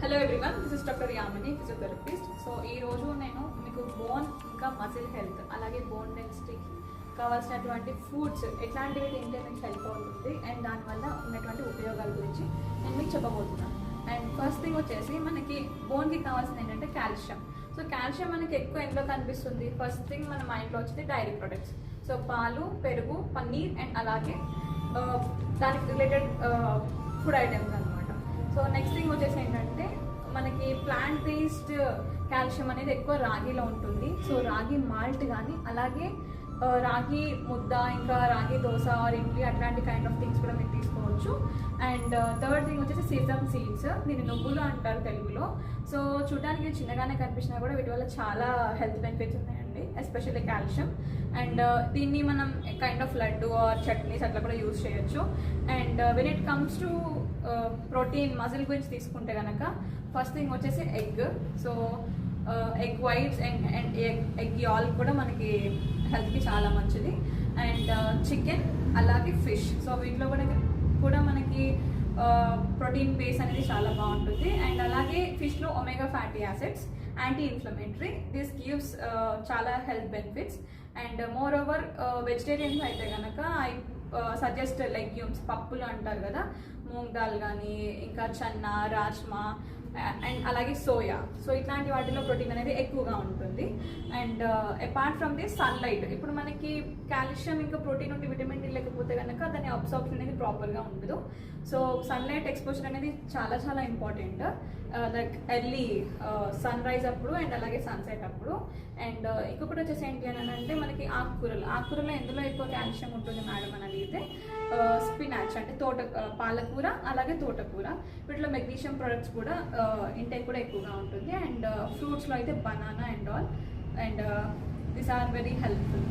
Hello everyone, this is doctor Yamini, physiotherapist. So ఈ రోజు నేను మీకు బోన్ ఇంకా మజిల్ హెల్త్ అలాగే బోన్ డెన్సిటీకి కావాల్సినటువంటి ఫుడ్స్ ఎట్లాంటివి తింటే మీకు హెల్ప్ అవుతుంది అండ్ దానివల్ల ఉన్నటువంటి ఉపయోగాల గురించి నేను మీకు చెప్పబోతున్నాను. అండ్ ఫస్ట్ థింగ్ వచ్చేసి మనకి బోన్కి కావాల్సింది ఏంటంటే కాల్షియం. సో కాల్షియం మనకి ఎక్కువ ఎందులో కనిపిస్తుంది? ఫస్ట్ థింగ్ మన మైండ్లో వచ్చేది డైరీ ప్రొడక్ట్స్. సో పాలు, పెరుగు, పన్నీర్ అండ్ అలాగే దానికి రిలేటెడ్ ఫుడ్ ఐటమ్స్ అనమాట. సో నెక్స్ట్ థింగ్ వచ్చేసి ఏంటంటే మనకి ప్లాంట్ బేస్డ్ కాల్షియం అనేది ఎక్కువ రాగిలో ఉంటుంది. సో రాగి మాల్ట్ కానీ అలాగే రాగి ముద్ద, ఇంకా రాగి దోశ ఆర్ ఇడ్లీ అట్లాంటి కైండ్ ఆఫ్ థింగ్స్ కూడా మీరు తీసుకోవచ్చు. అండ్ థర్డ్ థింగ్ వచ్చేసి సీజమ్ సీడ్స్, దీన్ని నువ్వులు అంటారు తెలుగులో. సో చూడడానికి చిన్నగానే కనిపించినా కూడా వీటి వల్ల చాలా హెల్త్ బెనిఫిట్స్ ఉన్నాయండి, ఎస్పెషల్లీ కాల్షియం. అండ్ దీన్ని మనం kind of laddu or chutneys అట్లా కూడా యూస్ చేయొచ్చు. And when it comes to protein muscle గురించి తీసుకుంటే కనుక ఫస్ట్ థింగ్ వచ్చేసి egg. So egg whites and egg yolk కూడా మనకి హెల్త్కి చాలా మంచిది. అండ్ చికెన్ అలాగే ఫిష్, సో వీటిలో కూడా మనకి ప్రోటీన్ బేస్ అనేది చాలా బాగుంటుంది. అండ్ అలాగే ఫిష్లో omega fatty acids, anti inflammatory, this gives చాలా health benefits. And moreover vegetarians అయితే కనుక ఐ సజెస్ట్ లెగ్యూమ్స్, పప్పులు అంటారు కదా, మూంగ్ దాల్ కానీ ఇంకా చన్నా, రాజ్మా అండ్ అలాగే సోయా. సో ఇట్లాంటి వాటిలో ప్రోటీన్ అనేది ఎక్కువగా ఉంటుంది. And apart from this sunlight, ఇప్పుడు మనకి కాల్షియం ఇంకా ప్రోటీన్ ఉంటే విటమిన్ డి లేకపోతే కనుక దాని అబ్సార్ప్షన్ అనేది ప్రాపర్గా ఉండదు. సో సన్లైట్ ఎక్స్పోజర్ అనేది చాలా చాలా important, like early sunrise అప్పుడు అండ్ అలాగే సన్సెట్ అప్పుడు. అండ్ ఇంకొకటి వచ్చేసి ఏంటి అని అంటే మనకి ఆకుకూరలో ఎందులో ఎక్కువ కాల్షియం ఉంటుంది మేడం అని అడిగితే స్పినాచ్ అంటే పాలకూర అలాగే తోటకూర, వీటిలో మెగ్నీషియం ప్రొడక్ట్స్ కూడా ఇంటేక్ కూడా ఎక్కువగా ఉంటుంది. అండ్ ఫ్రూట్స్లో అయితే banana and all, and these are very helpful.